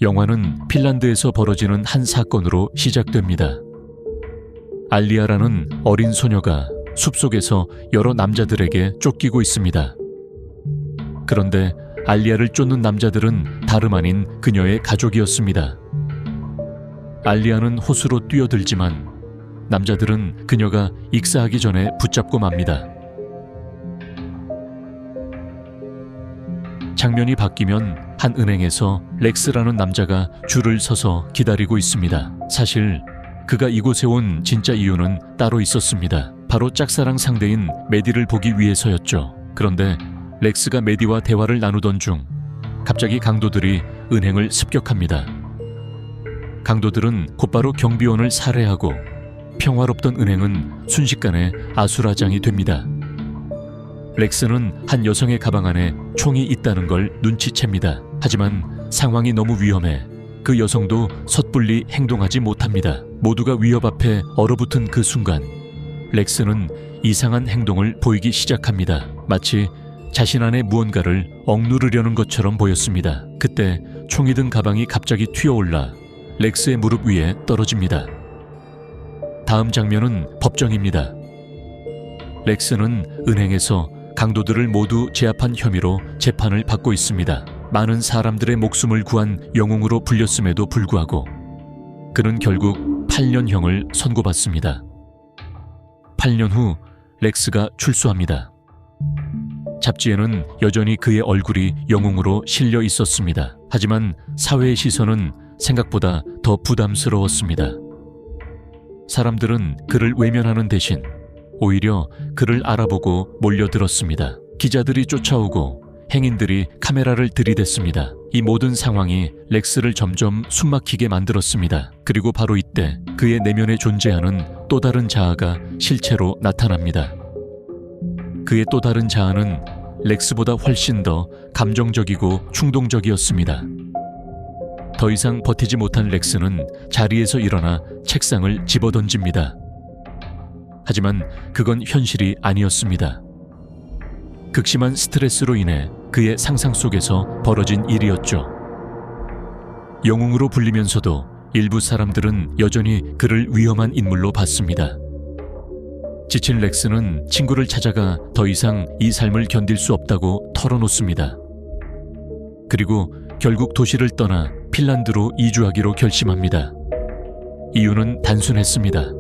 영화는 핀란드에서 벌어지는 한 사건으로 시작됩니다. 알리아라는 어린 소녀가 숲속에서 여러 남자들에게 쫓기고 있습니다. 그런데 알리아를 쫓는 남자들은 다름 아닌 그녀의 가족이었습니다. 알리아는 호수로 뛰어들지만 남자들은 그녀가 익사하기 전에 붙잡고 맙니다. 장면이 바뀌면 한 은행에서 렉스라는 남자가 줄을 서서 기다리고 있습니다. 사실 그가 이곳에 온 진짜 이유는 따로 있었습니다. 바로 짝사랑 상대인 메디를 보기 위해서였죠. 그런데 렉스가 메디와 대화를 나누던 중 갑자기 강도들이 은행을 습격합니다. 강도들은 곧바로 경비원을 살해하고 평화롭던 은행은 순식간에 아수라장이 됩니다. 렉스는 한 여성의 가방 안에 총이 있다는 걸 눈치챕니다. 하지만 상황이 너무 위험해 그 여성도 섣불리 행동하지 못합니다. 모두가 위협 앞에 얼어붙은 그 순간 렉스는 이상한 행동을 보이기 시작합니다. 마치 자신 안에 무언가를 억누르려는 것처럼 보였습니다. 그때 총이 든 가방이 갑자기 튀어올라 렉스의 무릎 위에 떨어집니다. 다음 장면은 법정입니다. 렉스는 은행에서 강도들을 모두 제압한 혐의로 재판을 받고 있습니다. 많은 사람들의 목숨을 구한 영웅으로 불렸음에도 불구하고 그는 결국 8년형을 선고받습니다. 8년 후 렉스가 출소합니다. 잡지에는 여전히 그의 얼굴이 영웅으로 실려 있었습니다. 하지만 사회의 시선은 생각보다 더 부담스러웠습니다. 사람들은 그를 외면하는 대신 오히려 그를 알아보고 몰려들었습니다. 기자들이 쫓아오고 행인들이 카메라를 들이댔습니다. 이 모든 상황이 렉스를 점점 숨막히게 만들었습니다. 그리고 바로 이때 그의 내면에 존재하는 또 다른 자아가 실체로 나타납니다. 그의 또 다른 자아는 렉스보다 훨씬 더 감정적이고 충동적이었습니다. 더 이상 버티지 못한 렉스는 자리에서 일어나 책상을 집어던집니다. 하지만 그건 현실이 아니었습니다. 극심한 스트레스로 인해 그의 상상 속에서 벌어진 일이었죠. 영웅으로 불리면서도 일부 사람들은 여전히 그를 위험한 인물로 봤습니다. 지친 렉스는 친구를 찾아가 더 이상 이 삶을 견딜 수 없다고 털어놓습니다. 그리고 결국 도시를 떠나 핀란드로 이주하기로 결심합니다. 이유는 단순했습니다.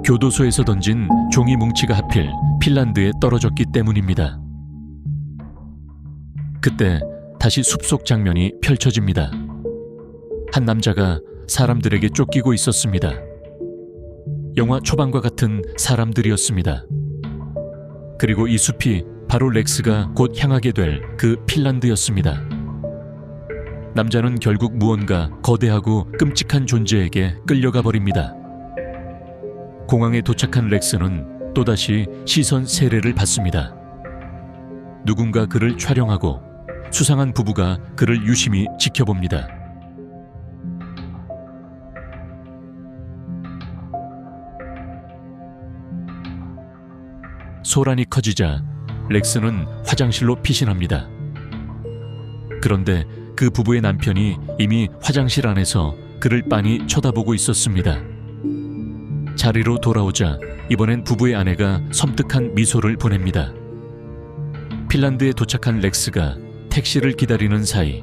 교도소에서 던진 종이 뭉치가 하필 핀란드에 떨어졌기 때문입니다. 그때 다시 숲속 장면이 펼쳐집니다. 한 남자가 사람들에게 쫓기고 있었습니다. 영화 초반과 같은 사람들이었습니다. 그리고 이 숲이 바로 렉스가 곧 향하게 될 그 핀란드였습니다. 남자는 결국 무언가 거대하고 끔찍한 존재에게 끌려가 버립니다. 공항에 도착한 렉스는 또다시 시선 세례를 받습니다. 누군가 그를 촬영하고 수상한 부부가 그를 유심히 지켜봅니다. 소란이 커지자 렉스는 화장실로 피신합니다. 그런데 그 부부의 남편이 이미 화장실 안에서 그를 빤히 쳐다보고 있었습니다. 자리로 돌아오자 이번엔 부부의 아내가 섬뜩한 미소를 보냅니다. 핀란드에 도착한 렉스가 택시를 기다리는 사이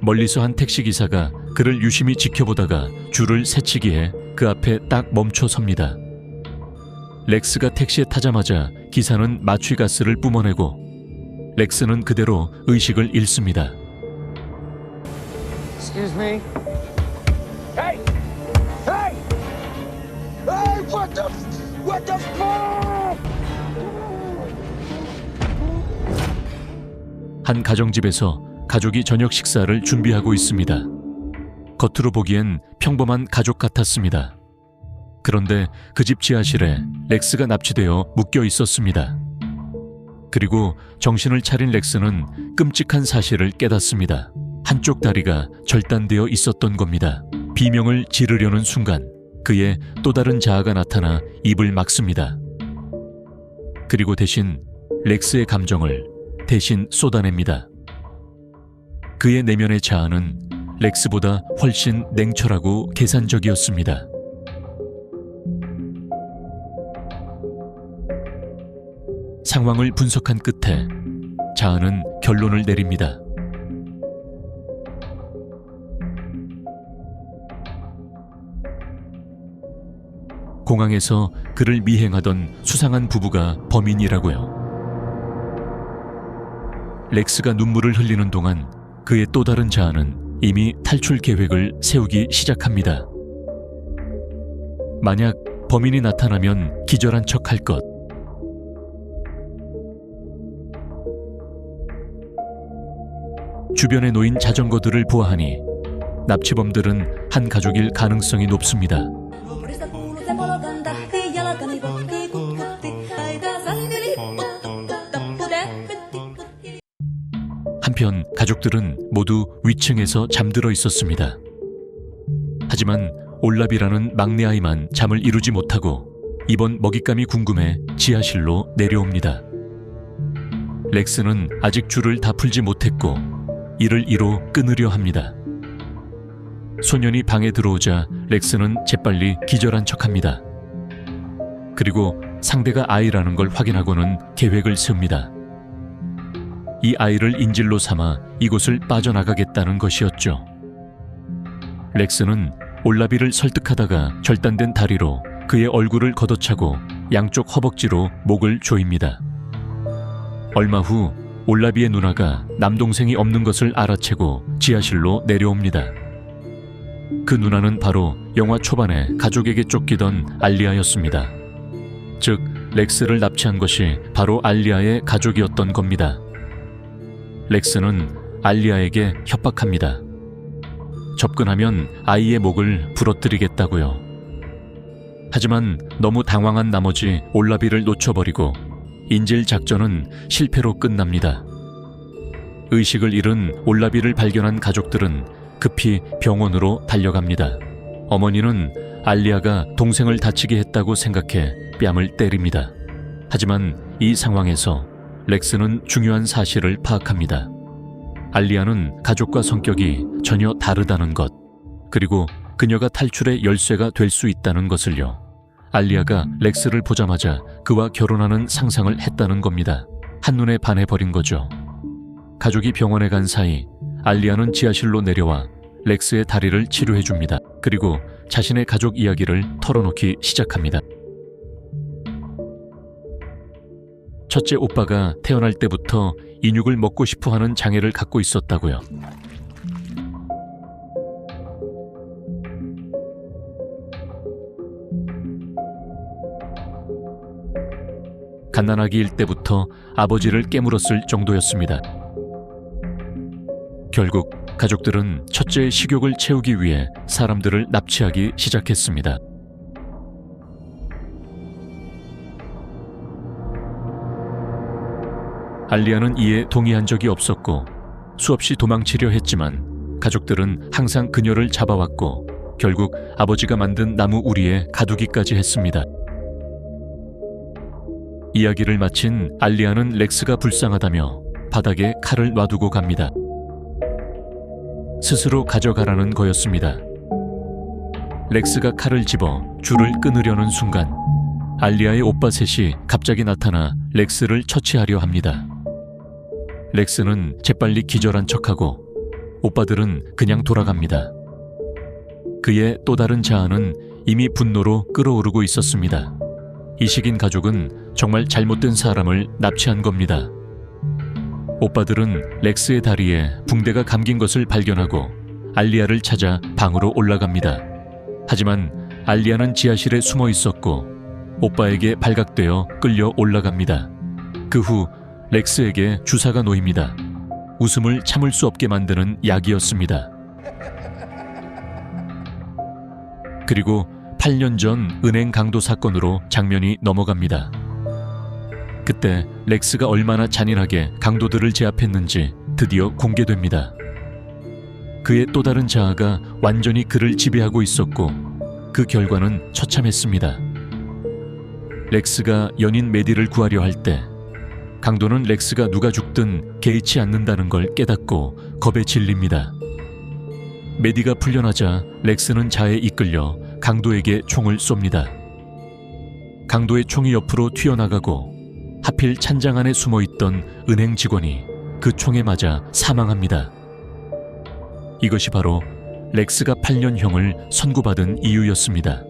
멀리서 한 택시기사가 그를 유심히 지켜보다가 줄을 세치기에 그 앞에 딱 멈춰 섭니다. 렉스가 택시에 타자마자 기사는 마취가스를 뿜어내고 렉스는 그대로 의식을 잃습니다. Excuse me. Hey! Hey! Hey! What the fuck? 한 가정집에서 가족이 저녁 식사를 준비하고 있습니다. 겉으로 보기엔 평범한 가족 같았습니다. 그런데 그 집 지하실에 렉스가 납치되어 묶여 있었습니다. 그리고 정신을 차린 렉스는 끔찍한 사실을 깨닫습니다. 한쪽 다리가 절단되어 있었던 겁니다. 비명을 지르려는 순간 그의 또 다른 자아가 나타나 입을 막습니다. 그리고 대신 렉스의 감정을 대신 쏟아냅니다. 그의 내면의 자아는 렉스보다 훨씬 냉철하고 계산적이었습니다. 상황을 분석한 끝에 자아는 결론을 내립니다. 공항에서 그를 미행하던 수상한 부부가 범인이라고요. 렉스가 눈물을 흘리는 동안 그의 또 다른 자아는 이미 탈출 계획을 세우기 시작합니다. 만약 범인이 나타나면 기절한 척 할 것. 주변에 놓인 자전거들을 보아하니 납치범들은 한 가족일 가능성이 높습니다. 한편 가족들은 모두 위층에서 잠들어 있었습니다. 하지만 올라비라는 막내 아이만 잠을 이루지 못하고 이번 먹잇감이 궁금해 지하실로 내려옵니다. 렉스는 아직 줄을 다 풀지 못했고 이를 이로 끊으려 합니다. 소년이 방에 들어오자 렉스는 재빨리 기절한 척합니다. 그리고 상대가 아이라는 걸 확인하고는 계획을 세웁니다. 이 아이를 인질로 삼아 이곳을 빠져나가겠다는 것이었죠. 렉스는 올라비를 설득하다가 절단된 다리로 그의 얼굴을 걷어차고 양쪽 허벅지로 목을 조입니다. 얼마 후 올라비의 누나가 남동생이 없는 것을 알아채고 지하실로 내려옵니다. 그 누나는 바로 영화 초반에 가족에게 쫓기던 알리아였습니다. 즉, 렉스를 납치한 것이 바로 알리아의 가족이었던 겁니다. 렉스는 알리아에게 협박합니다. 접근하면 아이의 목을 부러뜨리겠다고요. 하지만 너무 당황한 나머지 올라비를 놓쳐버리고 인질 작전은 실패로 끝납니다. 의식을 잃은 올라비를 발견한 가족들은 급히 병원으로 달려갑니다. 어머니는 알리아가 동생을 다치게 했다고 생각해 뺨을 때립니다. 하지만 이 상황에서 렉스는 중요한 사실을 파악합니다. 알리아는 가족과 성격이 전혀 다르다는 것, 그리고 그녀가 탈출의 열쇠가 될 수 있다는 것을요. 알리아가 렉스를 보자마자 그와 결혼하는 상상을 했다는 겁니다. 한눈에 반해버린 거죠. 가족이 병원에 간 사이 알리아는 지하실로 내려와 렉스의 다리를 치료해줍니다. 그리고 자신의 가족 이야기를 털어놓기 시작합니다. 첫째 오빠가 태어날 때부터 인육을 먹고 싶어하는 장애를 갖고 있었다고요. 갓난아기일 때부터 아버지를 깨물었을 정도였습니다. 결국 가족들은 첫째의 식욕을 채우기 위해 사람들을 납치하기 시작했습니다. 알리아는 이에 동의한 적이 없었고 수없이 도망치려 했지만 가족들은 항상 그녀를 잡아왔고 결국 아버지가 만든 나무 우리에 가두기까지 했습니다. 이야기를 마친 알리아는 렉스가 불쌍하다며 바닥에 칼을 놔두고 갑니다. 스스로 가져가라는 거였습니다. 렉스가 칼을 집어 줄을 끊으려는 순간 알리아의 오빠 셋이 갑자기 나타나 렉스를 처치하려 합니다. 렉스는 재빨리 기절한 척하고 오빠들은 그냥 돌아갑니다. 그의 또 다른 자아는 이미 분노로 끓어오르고 있었습니다. 이식인 가족은 정말 잘못된 사람을 납치한 겁니다. 오빠들은 렉스의 다리에 붕대가 감긴 것을 발견하고 알리아를 찾아 방으로 올라갑니다. 하지만 알리아는 지하실에 숨어 있었고 오빠에게 발각되어 끌려 올라갑니다. 그 후 렉스에게 주사가 놓입니다. 웃음을 참을 수 없게 만드는 약이었습니다. 그리고 8년 전 은행 강도 사건으로 장면이 넘어갑니다. 그때 렉스가 얼마나 잔인하게 강도들을 제압했는지 드디어 공개됩니다. 그의 또 다른 자아가 완전히 그를 지배하고 있었고 그 결과는 처참했습니다. 렉스가 연인 메디를 구하려 할 때 강도는 렉스가 누가 죽든 개의치 않는다는 걸 깨닫고 겁에 질립니다. 메디가 풀려나자 렉스는 자에 이끌려 강도에게 총을 쏩니다. 강도의 총이 옆으로 튀어나가고 하필 찬장 안에 숨어있던 은행 직원이 그 총에 맞아 사망합니다. 이것이 바로 렉스가 8년형을 선고받은 이유였습니다.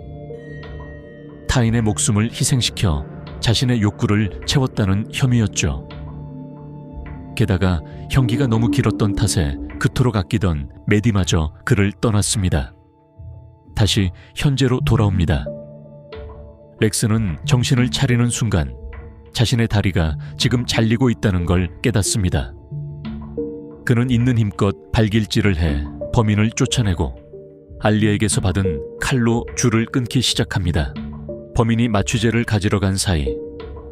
타인의 목숨을 희생시켜 자신의 욕구를 채웠다는 혐의였죠. 게다가 형기가 너무 길었던 탓에 그토록 아끼던 메디마저 그를 떠났습니다. 다시 현재로 돌아옵니다. 렉스는 정신을 차리는 순간 자신의 다리가 지금 잘리고 있다는 걸 깨닫습니다. 그는 있는 힘껏 발길질을 해 범인을 쫓아내고 알리에게서 받은 칼로 줄을 끊기 시작합니다. 범인이 마취제를 가지러 간 사이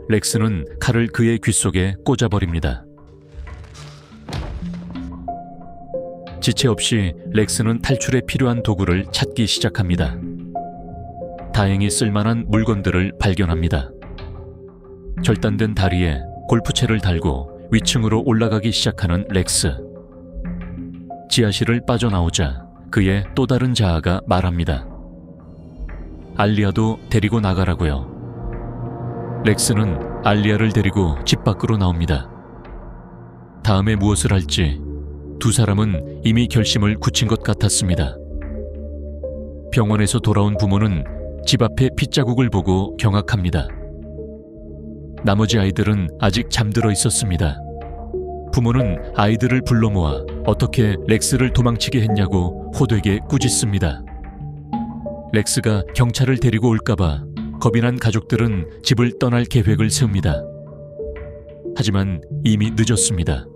렉스는 칼을 그의 귀 속에 꽂아버립니다. 지체 없이 렉스는 탈출에 필요한 도구를 찾기 시작합니다. 다행히 쓸만한 물건들을 발견합니다. 절단된 다리에 골프채를 달고 위층으로 올라가기 시작하는 렉스. 지하실을 빠져나오자 그의 또 다른 자아가 말합니다. 알리아도 데리고 나가라고요. 렉스는 알리아를 데리고 집 밖으로 나옵니다. 다음에 무엇을 할지 두 사람은 이미 결심을 굳힌 것 같았습니다. 병원에서 돌아온 부모는 집 앞에 핏자국을 보고 경악합니다. 나머지 아이들은 아직 잠들어 있었습니다. 부모는 아이들을 불러 모아 어떻게 렉스를 도망치게 했냐고 호되게 꾸짖습니다. 렉스가 경찰을 데리고 올까봐 겁이 난 가족들은 집을 떠날 계획을 세웁니다. 하지만 이미 늦었습니다.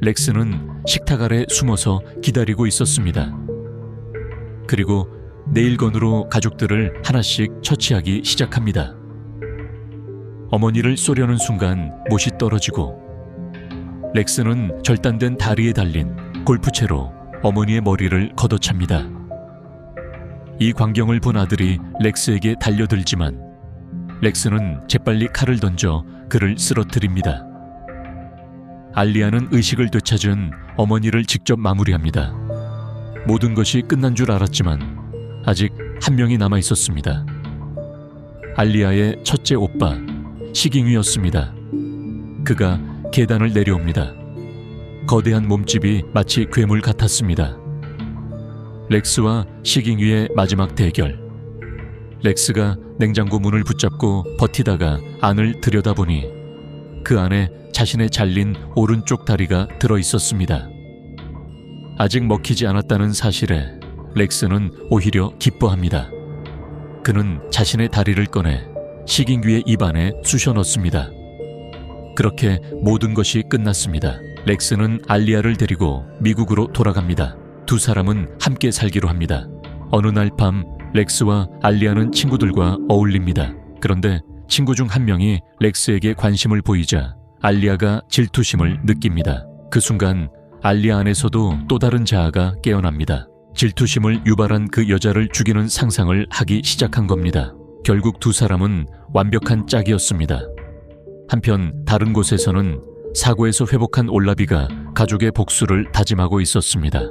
렉스는 식탁 아래 숨어서 기다리고 있었습니다. 그리고 네일건으로 가족들을 하나씩 처치하기 시작합니다. 어머니를 쏘려는 순간 못이 떨어지고 렉스는 절단된 다리에 달린 골프채로 어머니의 머리를 걷어찹니다. 이 광경을 본 아들이 렉스에게 달려들지만 렉스는 재빨리 칼을 던져 그를 쓰러뜨립니다. 알리아는 의식을 되찾은 어머니를 직접 마무리합니다. 모든 것이 끝난 줄 알았지만 아직 한 명이 남아 있었습니다. 알리아의 첫째 오빠 시깅위였습니다. 그가 계단을 내려옵니다. 거대한 몸집이 마치 괴물 같았습니다. 렉스와 시깅위의 마지막 대결. 렉스가 냉장고 문을 붙잡고 버티다가 안을 들여다보니 그 안에 자신의 잘린 오른쪽 다리가 들어있었습니다. 아직 먹히지 않았다는 사실에 렉스는 오히려 기뻐합니다. 그는 자신의 다리를 꺼내 시깅위의 입안에 쑤셔 넣습니다. 그렇게 모든 것이 끝났습니다. 렉스는 알리아를 데리고 미국으로 돌아갑니다. 두 사람은 함께 살기로 합니다. 어느 날 밤 렉스와 알리아는 친구들과 어울립니다. 그런데 친구 중 한 명이 렉스에게 관심을 보이자 알리아가 질투심을 느낍니다. 그 순간 알리아 안에서도 또 다른 자아가 깨어납니다. 질투심을 유발한 그 여자를 죽이는 상상을 하기 시작한 겁니다. 결국 두 사람은 완벽한 짝이었습니다. 한편 다른 곳에서는 사고에서 회복한 올라비가 가족의 복수를 다짐하고 있었습니다.